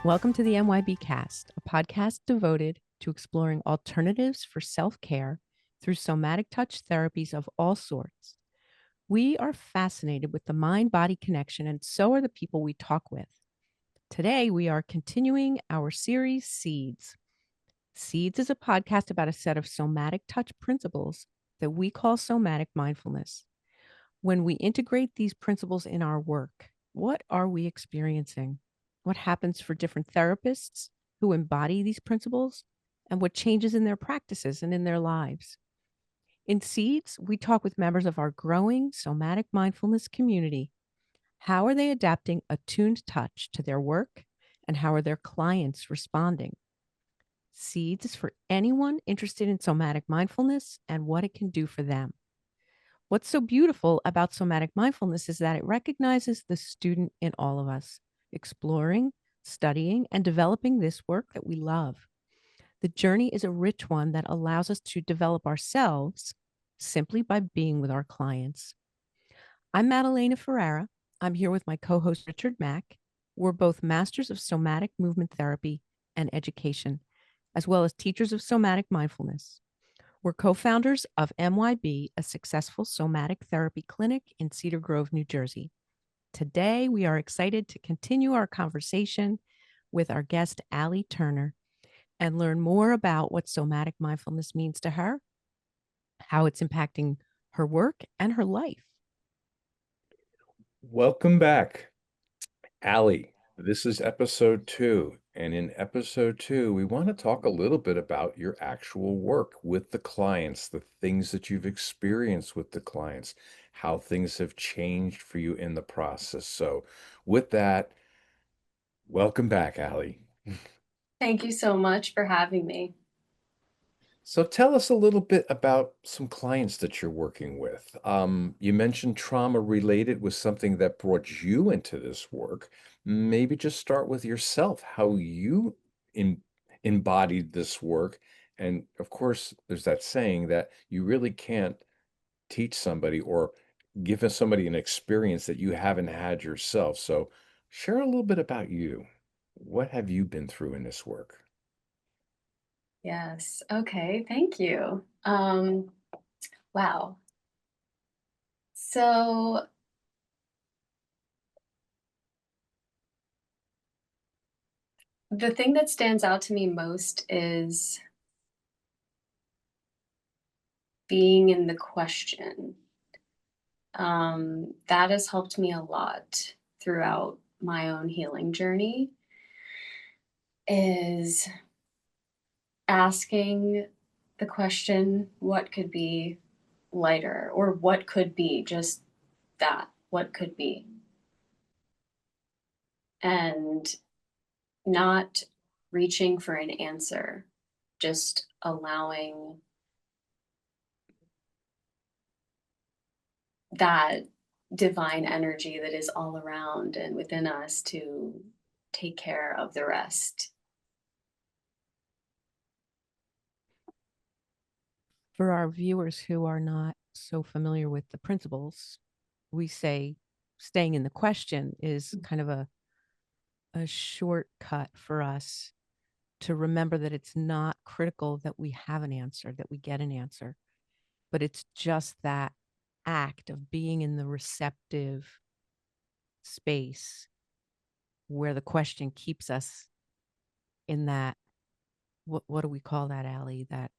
Welcome to the MYBcast, a podcast devoted to exploring alternatives for self-care through somatic touch therapies of all sorts. We are fascinated with the mind-body connection, and so are the people we talk with. Today, we are continuing our series, Seeds. Seeds is a podcast about a set of somatic touch principles that we call somatic mindfulness. When we integrate these principles in our work, what are we experiencing? What happens for different therapists who embody these principles, and what changes in their practices and in their lives? In Seeds, we talk with members of our growing somatic mindfulness community. How are they adapting attuned touch to their work, and how are their clients responding? Seeds is for anyone interested in somatic mindfulness and what it can do for them. What's so beautiful about somatic mindfulness is that it recognizes the student in all of us, exploring, studying, and developing this work that we love. The journey is a rich one that allows us to develop ourselves simply by being with our clients. I'm Madalena Ferreira. I'm here with my co-host Richard Mack. We're both masters of somatic movement therapy and education, as well as teachers of somatic mindfulness. We're co-founders of MYB, a successful somatic therapy clinic in Cedar Grove, New Jersey. Today, we are excited to continue our conversation with our guest, Allie Turner, and learn more about what somatic mindfulness means to her, how it's impacting her work and her life. Welcome back, Allie. This is episode 2. And in episode 2, we want to talk a little bit about your actual work with the clients, the things that you've experienced with the clients, how things have changed for you in the process. So, with that, welcome back, Allie. Thank you so much for having me. So tell us a little bit about some clients that you're working with. You mentioned trauma related was something that brought you into this work. Maybe just start with yourself, how you in, embodied this work. And of course, there's that saying that you really can't teach somebody or give somebody an experience that you haven't had yourself. So share a little bit about you. What have you been through in this work? Yes. Okay. Thank you. Wow. So the thing that stands out to me most is being in the question. That has helped me a lot throughout my own healing journey, is asking the question, what could be lighter, or what could be just that, what could be? And not reaching for an answer, just allowing that divine energy that is all around and within us to take care of the rest. For our viewers who are not so familiar with the principles, we say staying in the question is kind of a shortcut for us to remember that it's not critical that we have an answer, that we get an answer, but it's just that act of being in the receptive space where the question keeps us in that, what do we call that, Allie? That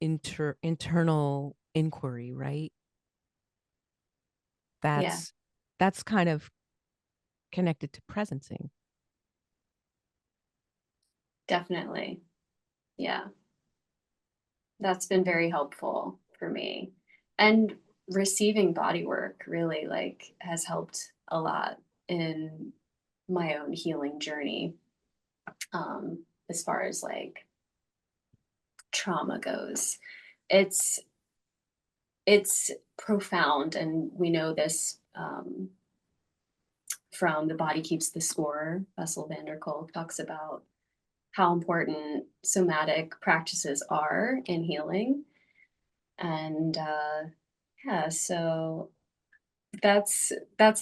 internal inquiry, right? Yeah, That's kind of connected to presencing. definitely. Yeah, that's been very helpful for me. And receiving body work really like has helped a lot in my own healing journey, as far as like trauma goes. It's it's profound, and we know this from The Body Keeps the Score. Bessel van der Kolk talks about how important somatic practices are in healing. And yeah, so that's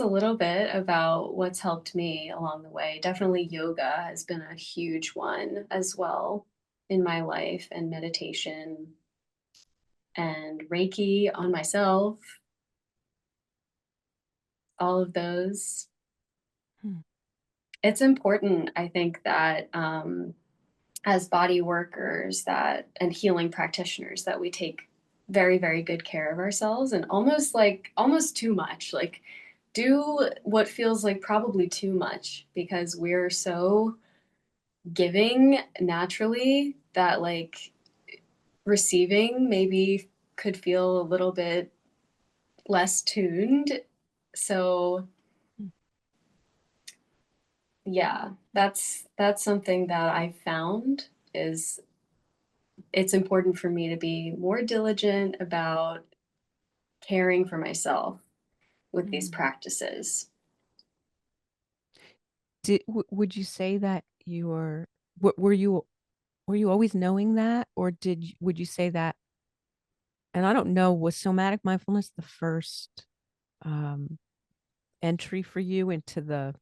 a little bit about what's helped me along the way. Definitely yoga has been a huge one as well in my life, and meditation and Reiki on myself, all of those. Hmm. It's important, I think, that as body workers that and healing practitioners that we take very, very good care of ourselves, and almost too much. Like, do what feels like probably too much because we're so giving naturally that like receiving maybe could feel a little bit less tuned. So Hmm. yeah, that's something that I found is it's important for me to be more diligent about caring for myself with these Hmm. practices. Would you say that you were you always knowing that, or would you say that? And I don't know, was somatic mindfulness the first um, entry for you into the,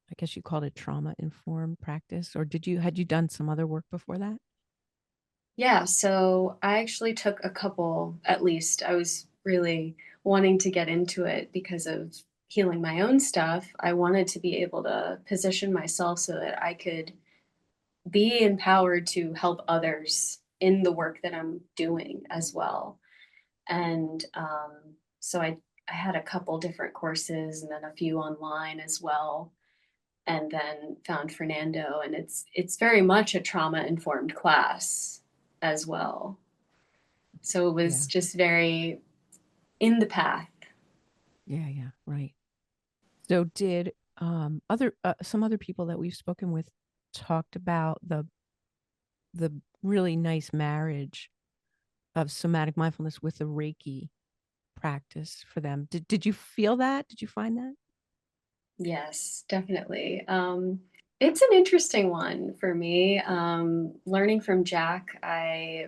I guess you called it trauma informed practice, or had you done some other work before that? Yeah, so I actually took a couple, at least. I was really wanting to get into it because of healing my own stuff. I wanted to be able to position myself so that I could be empowered to help others in the work that I'm doing as well. And so I had a couple different courses and then a few online as well. And then found Fernando, and it's very much a trauma informed class as well. So it was Yeah, just very in the path. yeah, right. So did other some other people that we've spoken with talked about the really nice marriage of somatic mindfulness with the Reiki practice for them. Did you feel that? Did you find that? Yes, definitely. It's an interesting one for me. Learning from Jack, I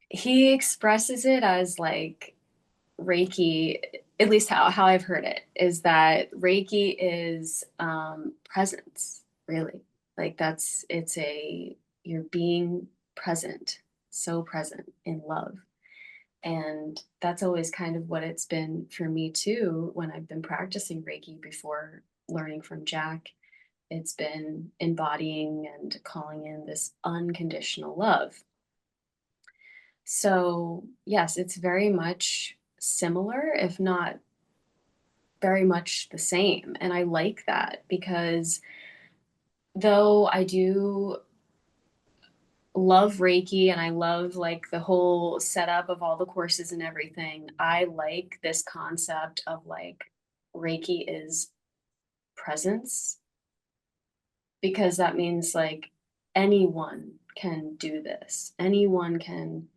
he expresses it as like Reiki, at least how I've heard it, is that Reiki is presence, really. Like it's a, you're being present, so present in love. And that's always kind of what it's been for me too when I've been practicing Reiki before learning from Jack. It's been embodying and calling in this unconditional love. So, yes, it's very much similar, if not very much the same. And I like that because though I do love Reiki and I love like the whole setup of all the courses and everything, I like this concept of like Reiki is presence because that means like anyone can do this. Anyone can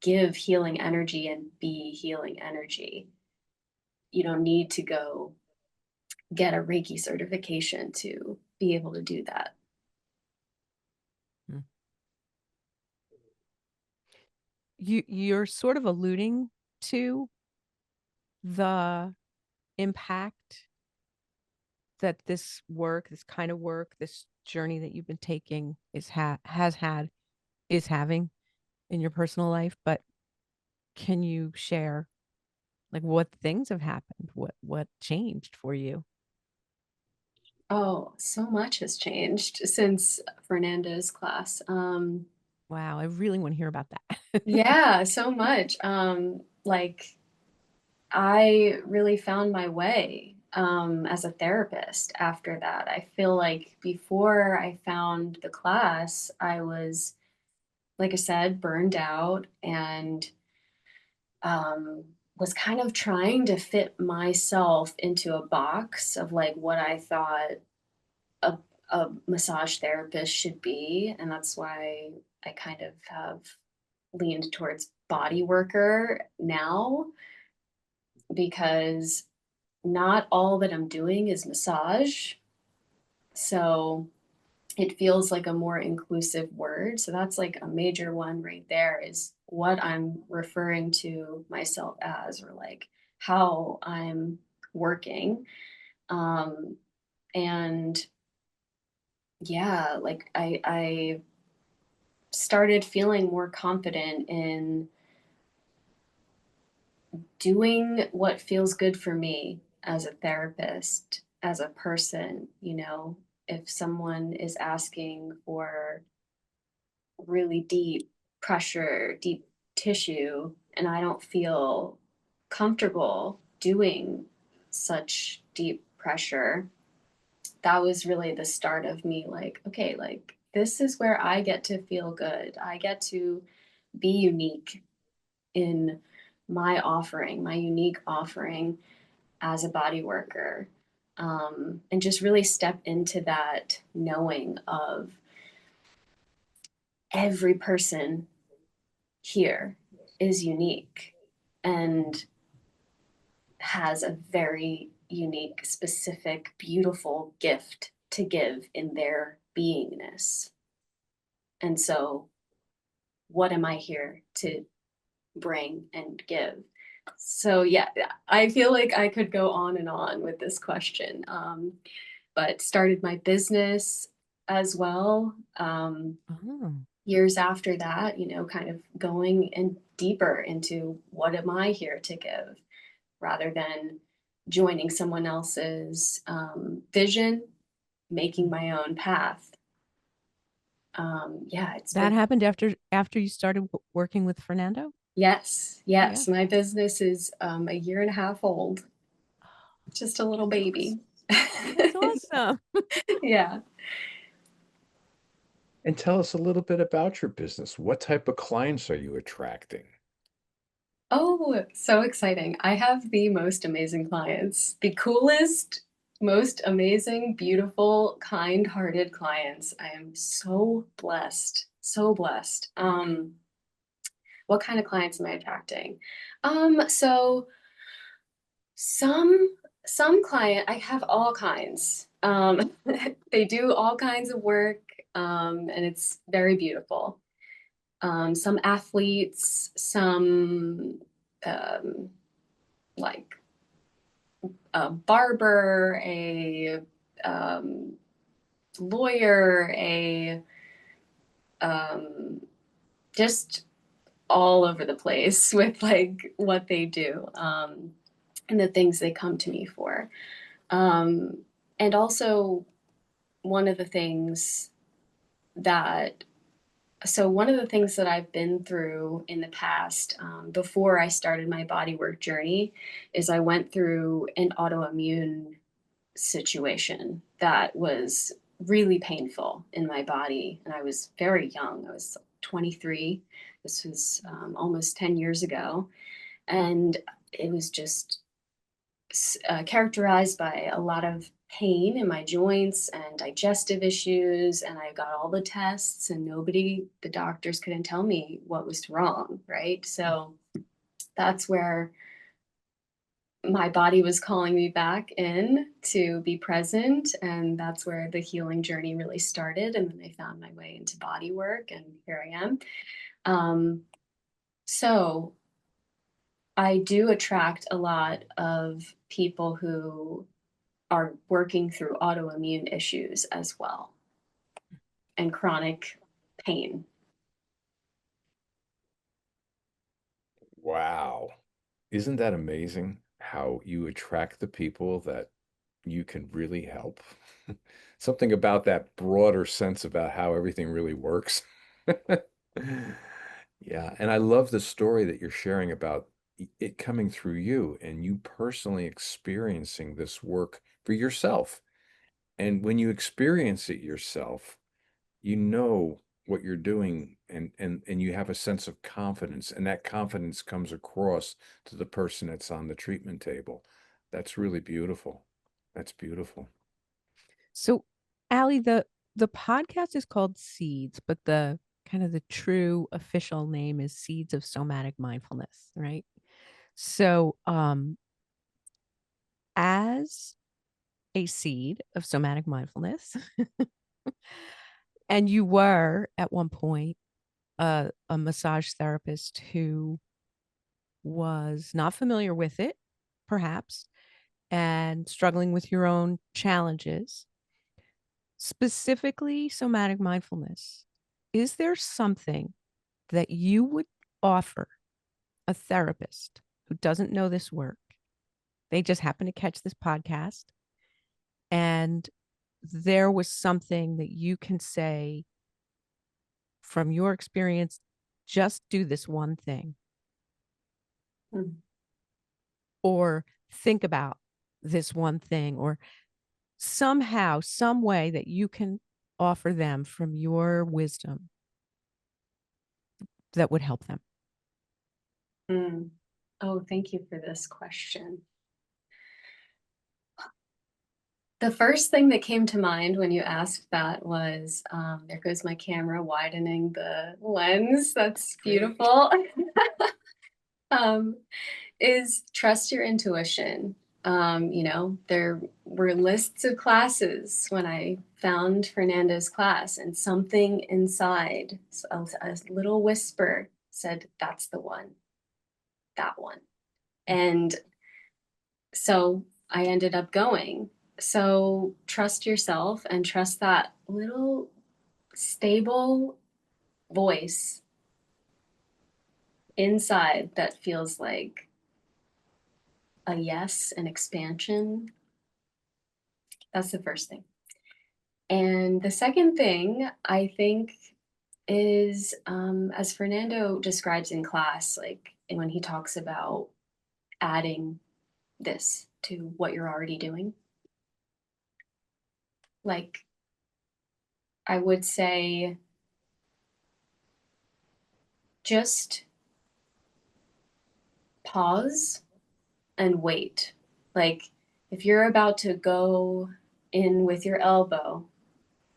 give healing energy and be healing energy. You don't need to go get a Reiki certification to be able to do that. Hmm. You're sort of alluding to the impact that this work, this kind of work, this journey that you've been taking has had is having in your personal life, but can you share like what things have happened? What changed for you? Oh, so much has changed since Fernando's class. Wow, I really want to hear about that. Yeah, so much. Like I really found my way as a therapist after that. I feel like before I found the class, I was, like I said, burned out and um, was kind of trying to fit myself into a box of like what I thought a, a massage therapist should be. And that's why I kind of have leaned towards body worker now because not all that I'm doing is massage. So it feels like a more inclusive word. So that's like a major one right there is what I'm referring to myself as, or like how I'm working. Um, and yeah, like I started feeling more confident in doing what feels good for me as a therapist, as a person. You know, if someone is asking for really deep pressure, deep tissue, and I don't feel comfortable doing such deep pressure, that was really the start of me like, okay, like this is where I get to feel good. I get to be unique in my offering, my unique offering as a body worker. And just really step into that knowing of every person here is unique and has a very unique, specific, beautiful gift to give in their beingness. And so, what am I here to bring and give? So, yeah, I feel like I could go on and on with this question, but started my business as well. Oh. Years after that, you know, kind of going in deeper into what am I here to give rather than joining someone else's vision, making my own path. Yeah, it's That been, happened after you started working with Fernando? yes, Yeah. yes. My business is a year and a half old, just a little That's awesome. baby. That's awesome. Yeah. And tell us a little bit about your business. What type of clients are you attracting? Oh, so exciting. I have the most amazing clients, the coolest, most amazing, beautiful, kind-hearted clients. I am so blessed, so blessed. What kind of clients am I attracting? So some some client, I have all kinds. They do all kinds of work, and it's very beautiful. Some athletes, some um, like a barber, a um, lawyer, a um, just all over the place with like what they do, and the things they come to me for. Um, and also, one of the things that one of the things that I've been through in the past, before I started my bodywork journey, is I went through an autoimmune situation that was really painful in my body. And I was very young, I was 23. This was almost 10 years ago. And it was just characterized by a lot of pain in my joints and digestive issues. And I got all the tests, and the doctors couldn't tell me what was wrong. Right. So that's where my body was calling me back in to be present. And that's where the healing journey really started. And then I found my way into body work, and here I am. Um, so I do attract a lot of people who are working through autoimmune issues as well and chronic pain. Wow. Isn't that amazing how you attract the people that you can really help? Something about that broader sense about how everything really works. Yeah, and I love the story that you're sharing about it coming through you and you personally experiencing this work for yourself. And when you experience it yourself, you know what you're doing and you have a sense of confidence, and that confidence comes across to the person that's on the treatment table. That's really beautiful. That's beautiful. So, Allie, the podcast is called Seeds, but the kind of the true official name is Seeds of Somatic Mindfulness, right? So, as a seed of somatic mindfulness, and you were at one point a massage therapist who was not familiar with it, perhaps, and struggling with your own challenges, specifically somatic mindfulness, is there something that you would offer a therapist who doesn't know this work? They just happen to catch this podcast, and there was something that you can say from your experience, just do this one thing, or think about this one thing, or somehow, some way that you can offer them from your wisdom that would help them. Oh, thank you for this question. The first thing that came to mind when you asked that was, there goes my camera widening the lens. That's beautiful. Is trust your intuition. There were lists of classes when I found Fernando's class, and something inside, a little whisper said, that's the one, that one. And so I ended up going. So trust yourself and trust that little stable voice inside that feels like a yes, an expansion. That's the first thing. And the second thing I think is, as Fernando describes in class, like when he talks about adding this to what you're already doing, like I would say, just pause and wait. Like if you're about to go in with your elbow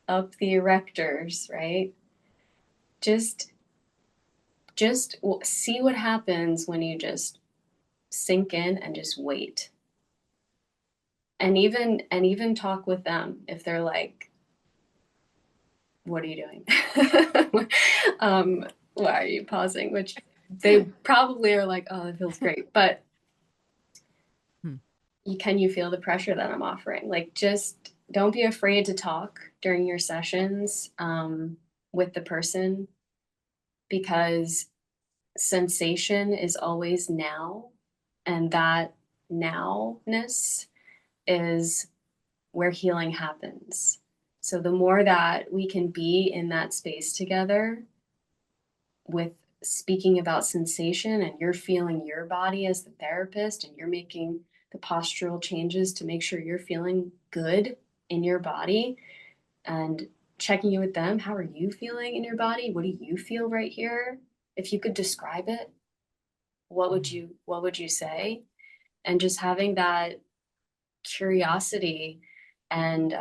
up the erectors, right? Just see what happens when you just sink in and just wait. And even talk with them if they're like, what are you doing? Why are you pausing? Which they probably are like, oh, that feels great. But can you feel the pressure that I'm offering? Like, just don't be afraid to talk during your sessions with the person, because sensation is always now, and that nowness is where healing happens. So the more that we can be in that space together with speaking about sensation, and you're feeling your body as the therapist, and you're making the postural changes to make sure you're feeling good in your body, and checking in with them, how are you feeling in your body? What do you feel right here? If you could describe it, what would you say? And just having that curiosity and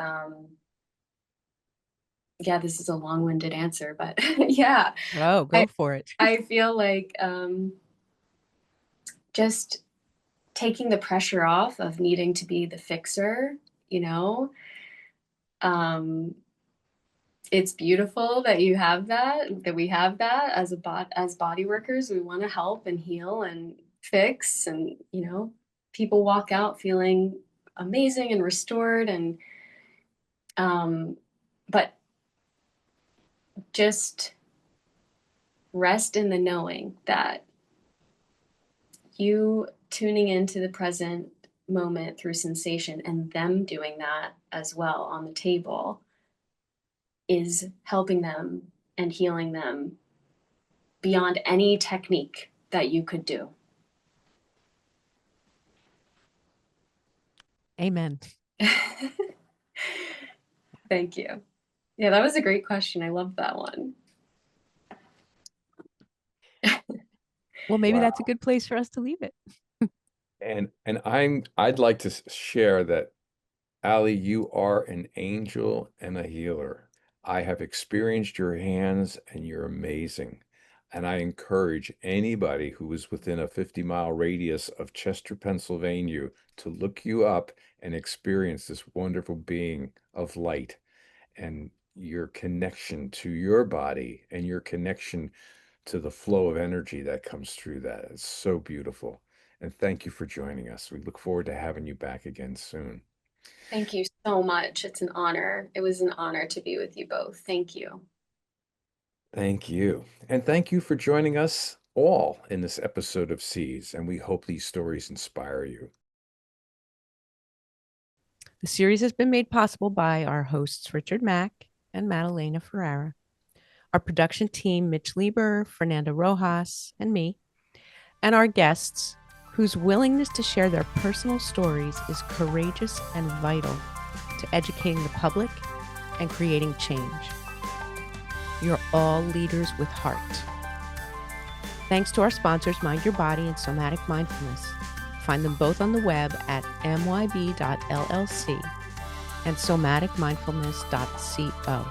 yeah, this is a long-winded answer, but yeah. Oh, go for it. I feel like just taking the pressure off of needing to be the fixer, you know. It's beautiful that you have that we have that as body workers. We want to help and heal and fix, and people walk out feeling amazing and restored, and but just rest in the knowing that you tuning into the present moment through sensation, and them doing that as well on the table, is helping them and healing them beyond any technique that you could do. Amen. Thank you. Yeah, that was a great question. I love that one. Well, maybe Wow. that's a good place for us to leave it. And I'd like to share that, Ali, you are an angel and a healer. I have experienced your hands, and you're amazing. And I encourage anybody who is within a 50-mile radius of Chester, Pennsylvania, to look you up and experience this wonderful being of light. And your connection to your body and your connection to the flow of energy that comes through that. It's so beautiful. And thank you for joining us. We look forward to having you back again soon. Thank you so much. It's an honor. It was an honor to be with you both. Thank you. Thank you. And thank you for joining us all in this episode of Seeds. And we hope these stories inspire you. The series has been made possible by our hosts, Richard Mack and Madalena Ferrara, our production team, Mitch Lieber, Fernando Rojas, and me, and our guests, whose willingness to share their personal stories is courageous and vital to educating the public and creating change. You're all leaders with heart. Thanks to our sponsors, Mind Your Body and Somatic Mindfulness. Find them both on the web at myb.llc and somaticmindfulness.co.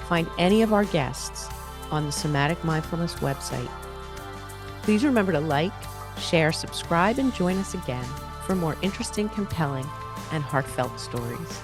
Find any of our guests on the Somatic Mindfulness website. Please remember to like, share, subscribe, and join us again for more interesting, compelling, and heartfelt stories.